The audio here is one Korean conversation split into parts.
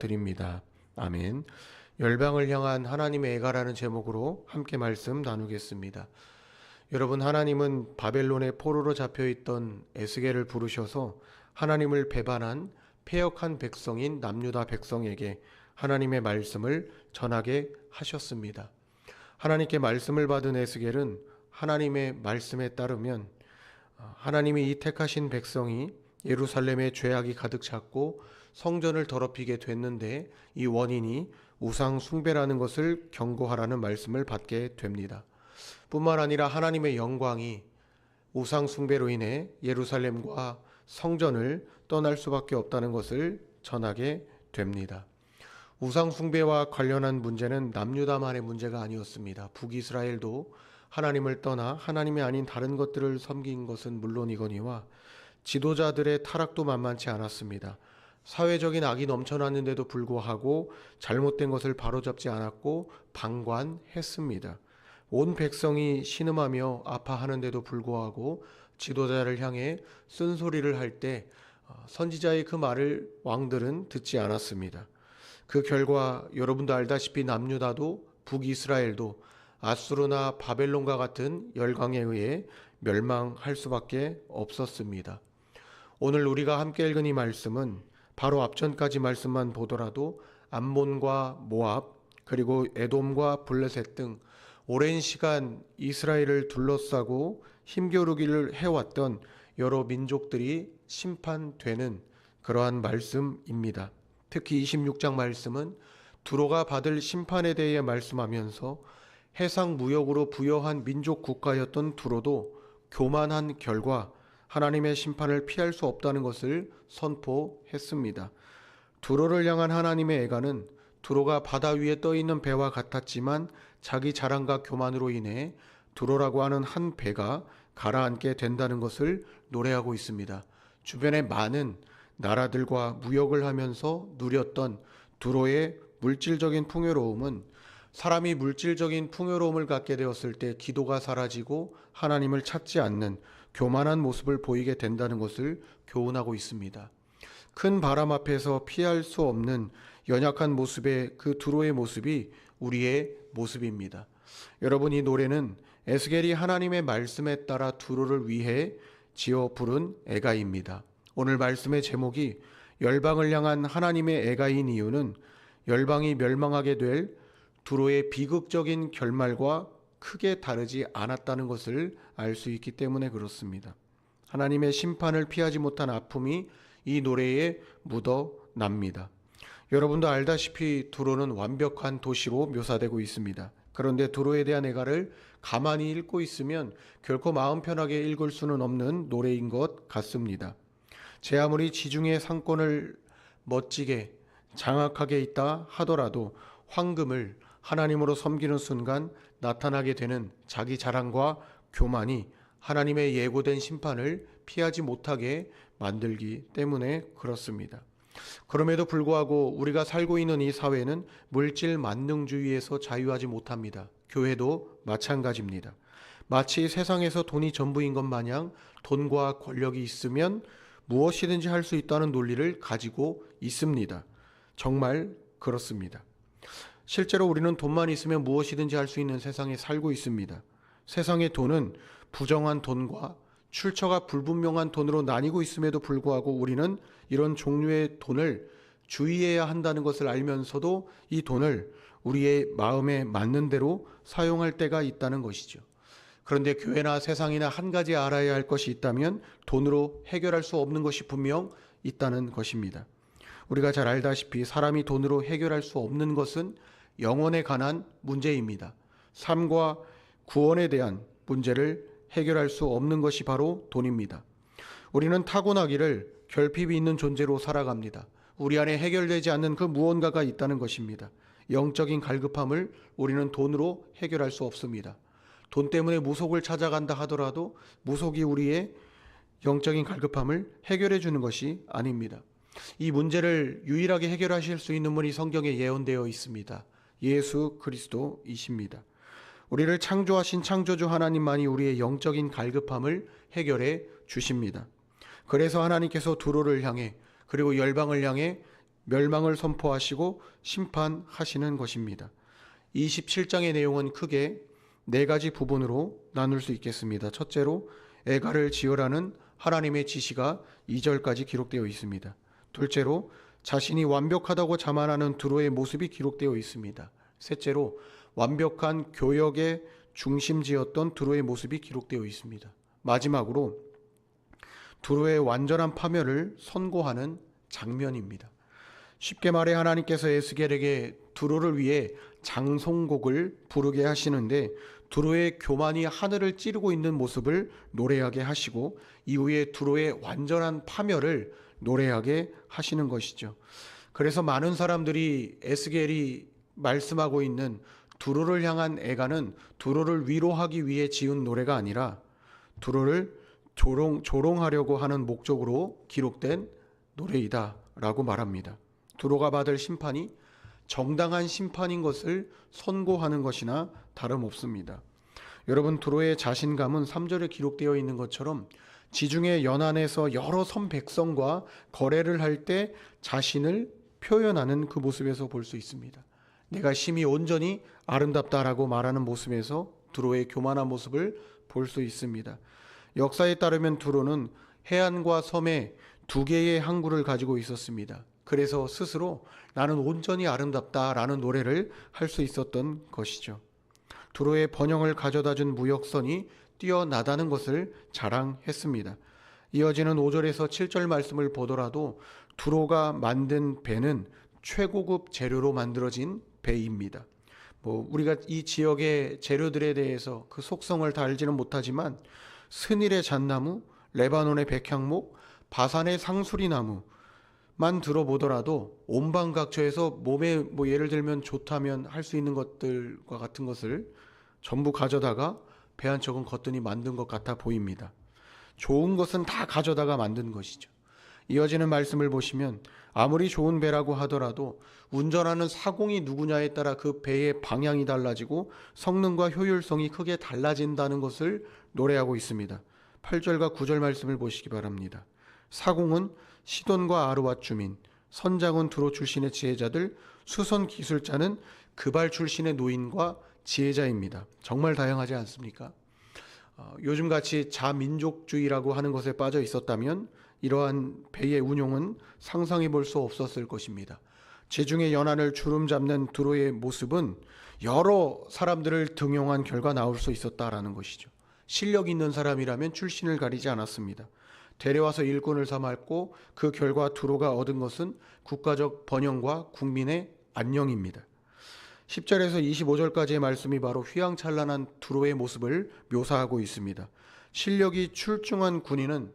드립니다. 아멘. 열방을 향한 하나님의 애가라는 제목으로 함께 말씀 나누겠습니다. 여러분, 하나님은 바벨론의 포로로 잡혀있던 에스겔을 부르셔서 하나님을 배반한 패역한 백성인 남유다 백성에게 하나님의 말씀을 전하게 하셨습니다. 하나님께 말씀을 받은 에스겔은 하나님의 말씀에 따르면 하나님이 이 택하신 백성이 예루살렘에 죄악이 가득 찼고 성전을 더럽히게 됐는데 이 원인이 우상 숭배라는 것을 경고하라는 말씀을 받게 됩니다. 뿐만 아니라 하나님의 영광이 우상 숭배로 인해 예루살렘과 성전을 떠날 수밖에 없다는 것을 전하게 됩니다. 우상 숭배와 관련한 문제는 남유다만의 문제가 아니었습니다. 북이스라엘도 하나님을 떠나 하나님이 아닌 다른 것들을 섬긴 것은 물론이거니와 지도자들의 타락도 만만치 않았습니다. 사회적인 악이 넘쳐났는데도 불구하고 잘못된 것을 바로잡지 않았고 방관했습니다. 온 백성이 신음하며 아파하는데도 불구하고 지도자를 향해 쓴소리를 할 때 선지자의 그 말을 왕들은 듣지 않았습니다. 그 결과 여러분도 알다시피 남유다도 북이스라엘도 아수르나 바벨론과 같은 열강에 의해 멸망할 수밖에 없었습니다. 오늘 우리가 함께 읽은 이 말씀은 바로 앞전까지 말씀만 보더라도 암몬과 모압 그리고 에돔과 블레셋 등 오랜 시간 이스라엘을 둘러싸고 힘겨루기를 해왔던 여러 민족들이 심판되는 그러한 말씀입니다. 특히 26장 말씀은 두로가 받을 심판에 대해 말씀하면서 해상 무역으로 부여한 민족 국가였던 두로도 교만한 결과 하나님의 심판을 피할 수 없다는 것을 선포했습니다. 두로를 향한 하나님의 애가는 두로가 바다 위에 떠 있는 배와 같았지만 자기 자랑과 교만으로 인해 두로라고 하는 한 배가 가라앉게 된다는 것을 노래하고 있습니다. 주변에 많은 나라들과 무역을 하면서 누렸던 두로의 물질적인 풍요로움은 사람이 물질적인 풍요로움을 갖게 되었을 때 기도가 사라지고 하나님을 찾지 않는 교만한 모습을 보이게 된다는 것을 교훈하고 있습니다. 큰 바람 앞에서 피할 수 없는 연약한 모습의 그 두로의 모습이 우리의 모습입니다. 여러분, 이 노래는 에스겔이 하나님의 말씀에 따라 두로를 위해 지어 부른 애가입니다. 오늘 말씀의 제목이 열방을 향한 하나님의 애가인 이유는 열방이 멸망하게 될 두로의 비극적인 결말과 크게 다르지 않았다는 것을 알 수 있기 때문에 그렇습니다. 하나님의 심판을 피하지 못한 아픔이 이 노래에 묻어납니다. 여러분도 알다시피 두로는 완벽한 도시로 묘사되고 있습니다. 그런데 두로에 대한 애가를 가만히 읽고 있으면 결코 마음 편하게 읽을 수는 없는 노래인 것 같습니다. 제 아무리 지중해 상권을 멋지게 장악하게 있다 하더라도 황금을 하나님으로 섬기는 순간 나타나게 되는 자기 자랑과 교만이 하나님의 예고된 심판을 피하지 못하게 만들기 때문에 그렇습니다. 그럼에도 불구하고 우리가 살고 있는 이 사회는 물질 만능주의에서 자유하지 못합니다. 교회도 마찬가지입니다. 마치 세상에서 돈이 전부인 것 마냥 돈과 권력이 있으면 무엇이든지 할 수 있다는 논리를 가지고 있습니다. 정말 그렇습니다. 실제로 우리는 돈만 있으면 무엇이든지 할 수 있는 세상에 살고 있습니다. 세상의 돈은 부정한 돈과 출처가 불분명한 돈으로 나뉘고 있음에도 불구하고 우리는 이런 종류의 돈을 주의해야 한다는 것을 알면서도 이 돈을 우리의 마음에 맞는 대로 사용할 때가 있다는 것이죠. 그런데 교회나 세상이나 한 가지 알아야 할 것이 있다면 돈으로 해결할 수 없는 것이 분명 있다는 것입니다. 우리가 잘 알다시피 사람이 돈으로 해결할 수 없는 것은 영혼에 관한 문제입니다. 삶과 구원에 대한 문제를 해결할 수 없는 것이 바로 돈입니다. 우리는 타고나기를 결핍이 있는 존재로 살아갑니다. 우리 안에 해결되지 않는 그 무언가가 있다는 것입니다. 영적인 갈급함을 우리는 돈으로 해결할 수 없습니다. 돈 때문에 무속을 찾아간다 하더라도 무속이 우리의 영적인 갈급함을 해결해 주는 것이 아닙니다. 이 문제를 유일하게 해결하실 수 있는 분이 성경에 예언되어 있습니다. 예수 그리스도이십니다. 우리를 창조하신 창조주 하나님만이 우리의 영적인 갈급함을 해결해 주십니다. 그래서 하나님께서 두로를 향해 그리고 열방을 향해 멸망을 선포하시고 심판하시는 것입니다. 27장의 내용은 크게 네 가지 부분으로 나눌 수 있겠습니다. 첫째로 애가를 지으라는 하나님의 지시가 2절까지 기록되어 있습니다. 둘째로 자신이 완벽하다고 자만하는 두로의 모습이 기록되어 있습니다. 셋째로 완벽한 교역의 중심지였던 두로의 모습이 기록되어 있습니다. 마지막으로 두로의 완전한 파멸을 선고하는 장면입니다. 쉽게 말해 하나님께서 에스겔에게 두로를 위해 장송곡을 부르게 하시는데 두로의 교만이 하늘을 찌르고 있는 모습을 노래하게 하시고 이후에 두로의 완전한 파멸을 노래하게 하시는 것이죠. 그래서 많은 사람들이 에스겔이 말씀하고 있는 두로를 향한 애가는 두로를 위로하기 위해 지은 노래가 아니라 두로를 조롱하려고 하는 목적으로 기록된 노래이다 라고 말합니다. 두로가 받을 심판이 정당한 심판인 것을 선고하는 것이나 다름없습니다. 여러분, 두로의 자신감은 3절에 기록되어 있는 것처럼 지중해 연안에서 여러 선 백성과 거래를 할 때 자신을 표현하는 그 모습에서 볼 수 있습니다. 내가 심히 온전히 아름답다라고 말하는 모습에서 두로의 교만한 모습을 볼 수 있습니다. 역사에 따르면 두로는 해안과 섬에 두 개의 항구를 가지고 있었습니다. 그래서 스스로 나는 온전히 아름답다라는 노래를 할 수 있었던 것이죠. 두로의 번영을 가져다준 무역선이 뛰어나다는 것을 자랑했습니다. 이어지는 5절에서 7절 말씀을 보더라도 두로가 만든 배는 최고급 재료로 만들어진 배입니다. 우리가 이 지역의 재료들에 대해서 그 속성을 다 알지는 못하지만 스닐의 잣나무, 레바논의 백향목, 바산의 상수리나무만 들어보더라도 온방각처에서 몸에 예를 들면 좋다면 할 수 있는 것들과 같은 것을 전부 가져다가 배 한 척은 거뜬히 만든 것 같아 보입니다. 좋은 것은 다 가져다가 만든 것이죠. 이어지는 말씀을 보시면 아무리 좋은 배라고 하더라도 운전하는 사공이 누구냐에 따라 그 배의 방향이 달라지고 성능과 효율성이 크게 달라진다는 것을 노래하고 있습니다. 8절과 9절 말씀을 보시기 바랍니다. 사공은 시돈과 아르왓 주민, 선장은 두로 출신의 지혜자들, 수선 기술자는 그발 출신의 노인과 지혜자입니다. 정말 다양하지 않습니까? 요즘같이 자민족주의라고 하는 것에 빠져 있었다면 이러한 배의 운용은 상상해 볼 수 없었을 것입니다. 지중해 연안을 주름 잡는 두로의 모습은 여러 사람들을 등용한 결과 나올 수 있었다라는 것이죠. 실력 있는 사람이라면 출신을 가리지 않았습니다. 데려와서 일꾼을 삼았고 그 결과 두로가 얻은 것은 국가적 번영과 국민의 안녕입니다. 10절에서 25절까지의 말씀이 바로 휘황찬란한 두로의 모습을 묘사하고 있습니다. 실력이 출중한 군인은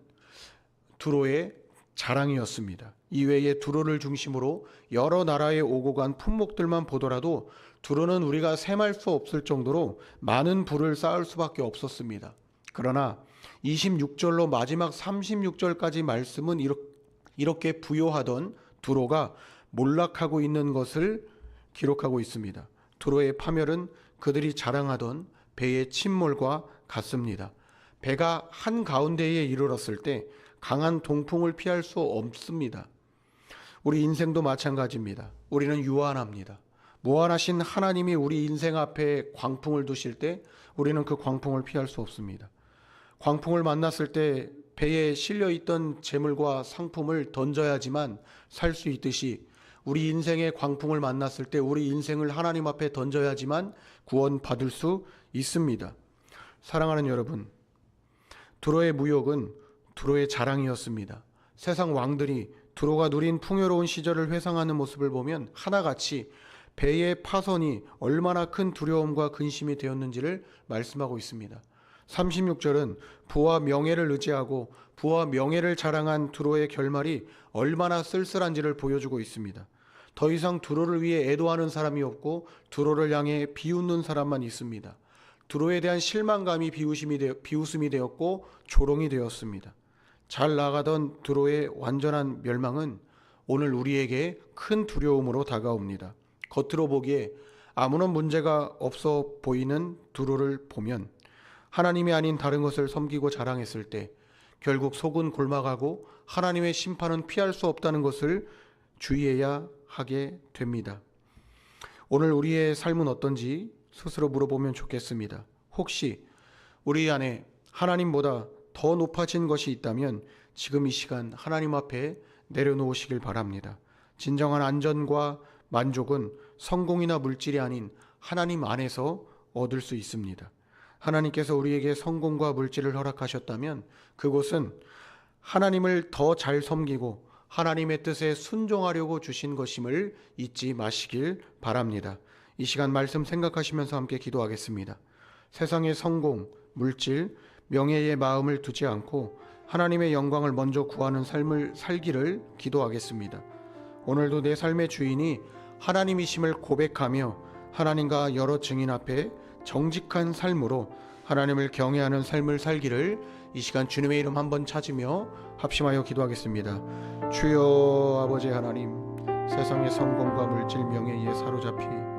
두로의 자랑이었습니다. 이외에 두로를 중심으로 여러 나라에 오고 간 품목들만 보더라도 두로는 우리가 셈할 수 없을 정도로 많은 부를 쌓을 수밖에 없었습니다. 그러나 26절로 마지막 36절까지 말씀은 이렇게 부요하던 두로가 몰락하고 있는 것을 기록하고 있습니다. 두로의 파멸은 그들이 자랑하던 배의 침몰과 같습니다. 배가 한가운데에 이르렀을 때 강한 동풍을 피할 수 없습니다. 우리 인생도 마찬가지입니다. 우리는 유한합니다. 무한하신 하나님이 우리 인생 앞에 광풍을 두실 때 우리는 그 광풍을 피할 수 없습니다. 광풍을 만났을 때 배에 실려있던 재물과 상품을 던져야지만 살 수 있듯이 우리 인생의 광풍을 만났을 때 우리 인생을 하나님 앞에 던져야지만 구원받을 수 있습니다. 사랑하는 여러분, 두로의 무역은 두로의 자랑이었습니다. 세상 왕들이 두로가 누린 풍요로운 시절을 회상하는 모습을 보면 하나같이 배의 파선이 얼마나 큰 두려움과 근심이 되었는지를 말씀하고 있습니다. 36절은 부와 명예를 의지하고 부와 명예를 자랑한 두로의 결말이 얼마나 쓸쓸한지를 보여주고 있습니다. 더 이상 두로를 위해 애도하는 사람이 없고 두로를 향해 비웃는 사람만 있습니다. 두로에 대한 실망감이 비웃음이 되었고 조롱이 되었습니다. 잘 나가던 두로의 완전한 멸망은 오늘 우리에게 큰 두려움으로 다가옵니다. 겉으로 보기에 아무런 문제가 없어 보이는 두로를 보면 하나님이 아닌 다른 것을 섬기고 자랑했을 때 결국 속은 골마가고 하나님의 심판은 피할 수 없다는 것을 주의해야 하게 됩니다. 오늘 우리의 삶은 어떤지 스스로 물어보면 좋겠습니다. 혹시 우리 안에 하나님보다 더 높아진 것이 있다면 지금 이 시간 하나님 앞에 내려놓으시길 바랍니다. 진정한 안전과 만족은 성공이나 물질이 아닌 하나님 안에서 얻을 수 있습니다. 하나님께서 우리에게 성공과 물질을 허락하셨다면 그곳은 하나님을 더 잘 섬기고 하나님의 뜻에 순종하려고 주신 것임을 잊지 마시길 바랍니다. 이 시간 말씀 생각하시면서 함께 기도하겠습니다. 세상의 성공, 물질, 명예의 마음을 두지 않고 하나님의 영광을 먼저 구하는 삶을 살기를 기도하겠습니다. 오늘도 내 삶의 주인이 하나님이심을 고백하며 하나님과 여러 증인 앞에 정직한 삶으로 하나님을 경외하는 삶을 살기를 이 시간 주님의 이름 한번 찾으며 합심하여 기도하겠습니다. 주여 아버지 하나님, 세상의 성공과 물질, 명예에 사로잡히